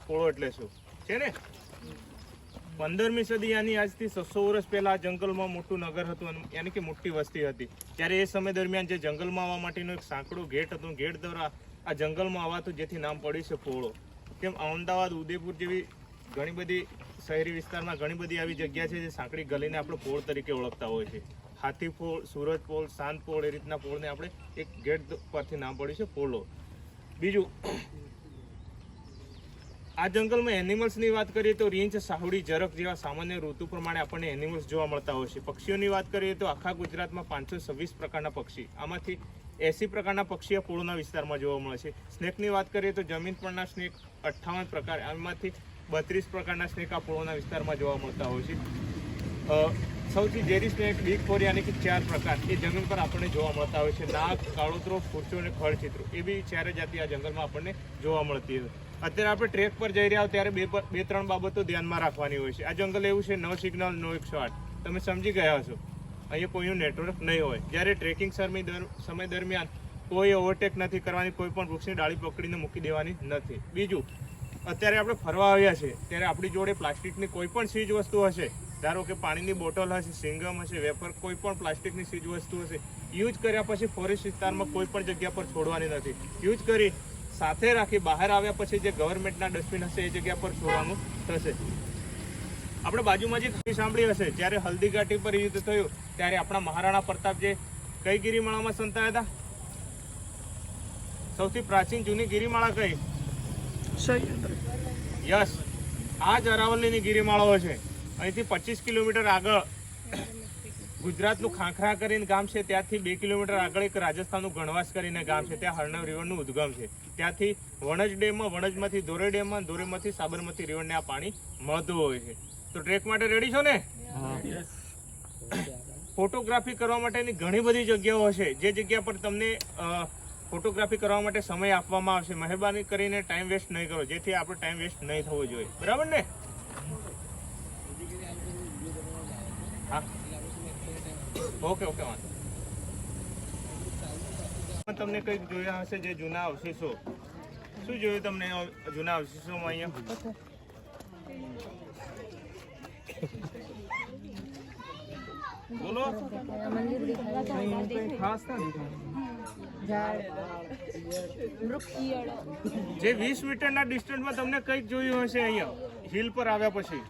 પોળો એટલે શું છે ને 15મી સદી યાની આજથી 600 વર્ષ પહેલા આ જંગલમાં મોટું નગર હતું, યાની કે મોટી વસ્તી હતી. ત્યારે એ સમય દરમિયાન જે જંગલમાં આવવા માટેનું એક સાંકડું ગેટ હતું, ગેટ દ્વારા આ જંગલમાં આવવાતું, જેથી નામ પડ્યું છે પોળો. તેમ અમદાવાદ, ઉદયપુર જેવી ઘણી બધી શહેરી વિસ્તારમાં ઘણી બધી આવી જગ્યા છે જે સાંકડી ગલીને આપણે પોળ તરીકે ઓળખતા હોય છે. હાથી પોળ, સુરજ પોળ, શાંત પોળ, એ રીતના પોળને આપણે એક ગેટ પરથી નામ પડ્યું છે પોળો. બીજું, આ જંગલમાં એનિમલ્સની વાત કરીએ તો રીંછ, સાહુડી, જરખ જેવા સામાન્ય ઋતુ પ્રમાણે આપણને એનિમલ્સ જોવા મળતા હોય છે. પક્ષીઓની વાત કરીએ તો આખા ગુજરાતમાં 526 પ્રકારના પક્ષી, આમાંથી 80 પ્રકારના પક્ષીઓ પોળોના વિસ્તારમાં જોવા મળે છે. સ્નેકની વાત કરીએ તો જમીન પરના સ્નેક 58 પ્રકાર, આમાંથી 32 પ્રકારના સ્નેક આ પોળોના વિસ્તારમાં જોવા મળતા હોય છે. સૌથી ઝેરી સ્નેક બિગ ફોર યાની કે 4 પ્રકાર એ જમીન પર આપણને જોવા મળતા હોય છે. નાગ, કાળોતરો, ફૂરચો અને ખડચિત્રો એ બી 4 જાતિ આ જંગલમાં આપણને જોવા મળતી હોય. અત્યારે આપણે ટ્રેક પર જઈ રહ્યા હોય ત્યારે બે ત્રણ બાબતો ધ્યાનમાં રાખવાની હોય છે. આ જંગલ એવું છે, નો સિગ્નલ, નો 108, તમે સમજી ગયા હશો. અહીંયા કોઈનું નેટવર્ક નહીં હોય. જ્યારે ટ્રેકિંગ સમય દરમિયાન કોઈ ઓવરટેક નથી કરવાની, કોઈ પણ વૃક્ષની ડાળી પકડીને મૂકી દેવાની નથી. બીજું, અત્યારે આપણે ફરવા આવ્યા છે ત્યારે આપણી જોડે પ્લાસ્ટિકની કોઈ પણ ચીજ વસ્તુ હશે, ધારો કે પાણીની બોટલ હશે, સિંગમ હશે, વેફર, કોઈ પણ પ્લાસ્ટિકની ચીજ વસ્તુ હશે, યુઝ કર્યા પછી ફોરેસ્ટ વિસ્તારમાં કોઈ પણ જગ્યા પર છોડવાની નથી. યુઝ કરી સાથે રાખી બહાર આવ્યા પછી જે ગવર્મેન્ટના ડસ્ટબિન હશે એ જગ્યા પર છોડવાનું થશે. આપણે બાજુમાં જે સાંભળી હશે, જ્યારે હલ્દી ઘાટી પર યુદ્ધ થયું ત્યારે આપણા મહારાણા પ્રતાપ જે કઈ ગિરિમાળામાં સંતાયા હતા? સૌથી પ્રાચીન જૂની ગિરિમાળા કઈ? યસ, આ જ અરાવલીની ગિરિમાળાઓ છે. અહીંથી 25 કિલોમીટર આગળ ગુજરાતનું ખાંખરા કરીને ગામ છે, ત્યાંથી 2 કિલોમીટર આગળ એક રાજસ્થાનનું ગણવાસ કરીને ગામ છે, ત્યાં હરણવ રિવરનું ઉદ્ગમ છે. ત્યાંથી વણજ ડેમમાં, વણજમાંથી દોરે ડેમમાં, દોરેમાંથી સાબરમતી રિવરને આ પાણી મળતું હોય છે. તો ટ્રેક માટે રેડી છો ને? ફોટોગ્રાફી કરવા માટેની ઘણી બધી જગ્યાઓ હશે, જે જગ્યા પર તમને ફોટોગ્રાફી કરવા માટે સમય આપવામાં આવશે. મહેરબાની કરીને ટાઈમ વેસ્ટ નહીં કરો, જેથી આપણો ટાઈમ વેસ્ટ નહીં થવો જોઈએ. બરાબર ને? હા, ઓકે ઓકે. તમને કંઈક જોયા હશે જે જૂના અવશેષો. શું જોયું તમને જૂના અવશેષોમાં? અહીંયા બોલો. ખાસ જે 20 મીટરના ડિસ્ટન્સમાં તમને કંઈક જોયું હશે અહીંયા હિલ પર આવ્યા પછી.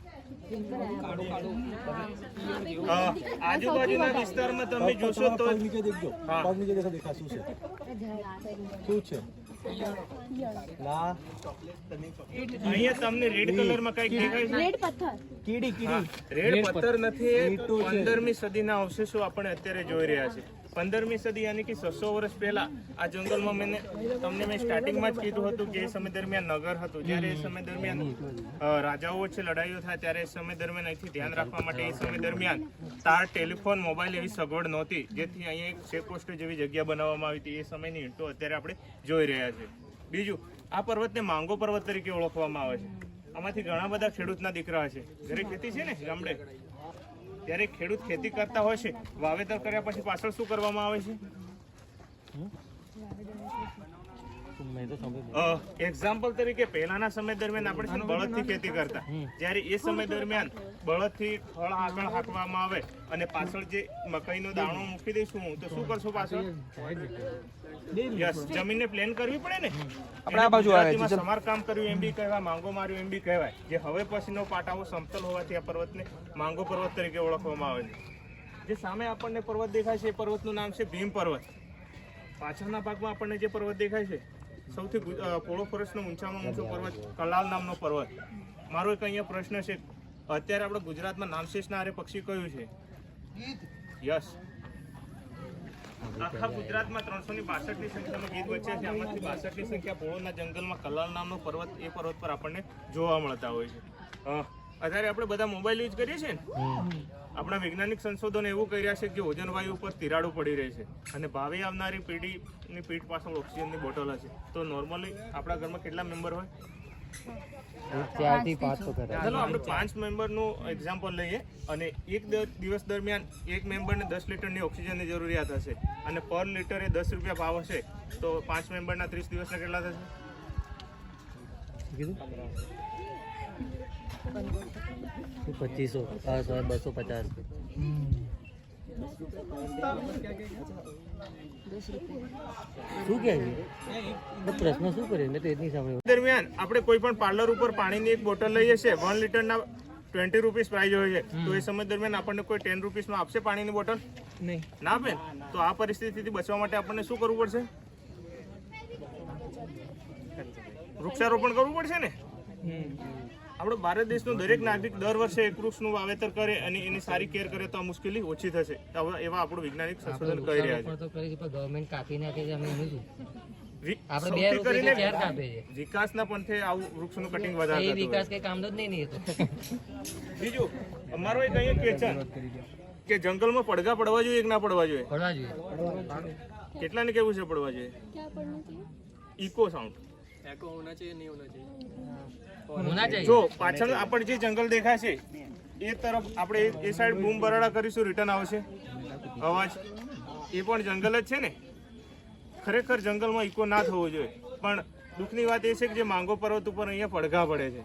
આજુબાજુના વિસ્તારમાં તમે જોશો તો અહીંયા તમને રેડ કલરમાં કઈક દેખાય છે? રેડ પથ્થર નથી, 15મી સદીના અવશેષો આપણે અત્યારે જોઈ રહ્યા છે. 15મી સદી યાની કે 600 વર્ષ પહેલા આ જંગલમાં મેં સ્ટાર્ટિંગમાં જ કીધું હતું કે એ સમય દરમિયાન નગર હતું. જ્યારે એ સમય દરમિયાન રાજાઓ વચ્ચે લડાઈઓ થાય ત્યારે એ સમય દરમિયાન અહીંથી ધ્યાન રાખવા માટે એ સમય દરમિયાન તાર, ટેલિફોન, મોબાઈલ એવી સગવડ નહોતી, જેથી અહીંયા એક ચેકપોસ્ટ જેવી જગ્યા બનાવવામાં આવી હતી. એ સમયની ઈંટો અત્યારે આપણે જોઈ રહ્યા છે. બીજું, આ પર્વતને માંગો પર્વત તરીકે ઓળખવામાં આવે છે. આમાંથી ઘણા બધા ખેડૂતના દીકરા છે. ઘરે ખેતી છે ને ગામડે, ત્યારે ખેડૂત ખેતી કરતા હોય છે, વાવેતર કર્યા પછી પાછળ શું કરવામાં આવે છે? એક્ઝામ્પલ તરીકે પહેલાના સમય દરમિયાન આપણે બળદથી ખેતી કરતા, જ્યારે એ સમય દરમિયાન બળદથી ફળ આગળ હાંકવામાં આવે અને પાછળ જે મકાઈનો દાણો મૂકી દઈશું તો શું કરશું? પાછળ જમીનને પ્લેન કરવી પડે ને, સમારકામ કર્યું એમ બી કહેવાય, માંગો માર્યો એમ બી કહેવાય. જે હવે પછીનો પાટાઓ સમતલ હોવાથી આ પર્વતને માંગો પર્વત તરીકે ઓળખવામાં આવે છે. જે સામે આપણને પર્વત દેખાય છે એ પર્વતનું નામ છે ભીમ પર્વત. પાછળના ભાગમાં આપણને જે પર્વત દેખાય છે સૌથી પોળો ફોરેસ્ટનો ઊંચામાં ઊંચો પર્વત કલાલ નામનો પર્વત. મારો એક અહીંયા પ્રશ્ન છે, અત્યારે આપણે ગુજરાતમાં નામશેષના હારે પક્ષી કયું છે? યસ, આખા ગુજરાતમાં 362ની સંખ્યામાં ગીધ બચ્યા છે. આમાંથી 62ની સંખ્યા પોળોના જંગલમાં કલાલ નામનો પર્વત, એ પર્વત પર આપણને જોવા મળતા હોય છે. અત્યારે આપણે બધા મોબાઈલ યુઝ કરીએ છીએ ને, આપણા વૈજ્ઞાનિક સંશોધન એવું કહી રહ્યા છે કે ઓઝોન વાયુ ઉપર તિરાડો પડી રહી છે અને ભાવે આવનારી પેઢીની પીઠ પાછળ ઓક્સિજનની બોટલ હશે. તો નોર્મલી આપણા ઘરમાં કેટલા મેમ્બર હોય? ચલો આપણે 5 મેમ્બરનું એક્ઝામ્પલ લઈએ અને એક દિવસ દરમિયાન એક મેમ્બરને 10 લીટરની ઓક્સિજનની જરૂરિયાત હશે અને પર લીટરે 10 રૂપિયા ભાવ હશે, તો 5 મેમ્બરના 30 દિવસના કેટલા થશે? કીધું 2500 250 શું કહે છે પ્રશ્ન શું કરે મેં તો એ જ નહીં સાંભળ્યું. દરમિયાન આપણે કોઈ પણ પાર્લર ઉપર પાણીની એક બોટલ લઈએ છીએ 1 લીટરના 20 રૂપીસ પ્રાઇસ હોય છે, તો એ સમય દરમિયાન આપણને કોઈ 10 રૂપીસમાં આપશે પાણીની બોટલ? નહીં. ના આપે. તો આ પરિસ્થિતિથી બચવા માટે આપણને શું કરવું પડશે? વૃક્ષારોપણ કરવું પડશે ને. આપણો ભારત દેશનો દરેક નાગરિક દર વર્ષે એક વૃક્ષનું વાવેતર કરે અને એની સારી કેર કરે તો આ મુશ્કેલી ઓછી થશે. એવા આપણું વૈજ્ઞાનિક સંશોધન કરી રહ્યા છે. ગવર્મેન્ટ કાપી નાખે છે, અમે એનું શું આપણે સૌથી કરીને ક્યારે કાપે છે? વિકાસના પંથે આવું વૃક્ષનું કટિંગ વધારે એ વિકાસ કઈ કામનો જ નહીં તો. બીજું અમારો એક અહીંયા ક્વેશ્ચન કે જંગલમાં પડઘા પડવા જોઈએ કે ના પડવા જોઈએ? પડવા જોઈએ. કેટલાને કેવું છે પડવા જોઈએ? ઇકો સાઉન્ડ હોના चाहिए. જો પાછળ આપણે જે જંગલ દેખાય છે એ તરફ આપણે એ સાઈડ બૂમ બરાડા કરીશું, રિટર્ન આવશે અવાજ. એ પણ જંગલ જ છે ને. ખરેખર જંગલમાં ઇકો ના થવો જોઈએ. પણ દુઃખની વાત એ છે કે જે માંગો પર્વત ઉપર અહીંયા પડઘા પડે છે.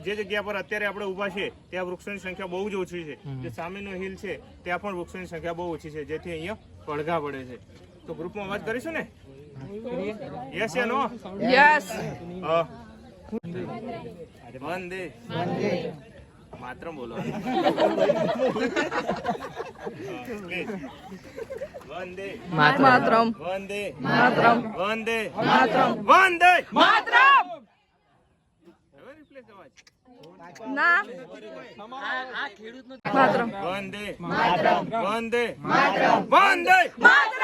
જે જગ્યા પર અત્યારે આપણે ઊભા છે ત્યાં વૃક્ષોની સંખ્યા બહુ જ ઓછી છે. જે સામેનો હિલ છે ત્યાં પણ વૃક્ષોની સંખ્યા બહુ ઓછી છે, જેથી અહીંયા પડઘા પડે છે. તો ગ્રુપમાં અવાજ કરીશું ને? યસ યા નો? યસ. વંદે માતરમ બોલો. વંદે માતરમ. વંદે માતરમ. વંદે માતરમ. વંદે માતરમ. હવે રિપ્લેસ અવાજ. ના. માતરમ. વંદે માતરમ. વંદે માતરમ. વંદે માતરમ.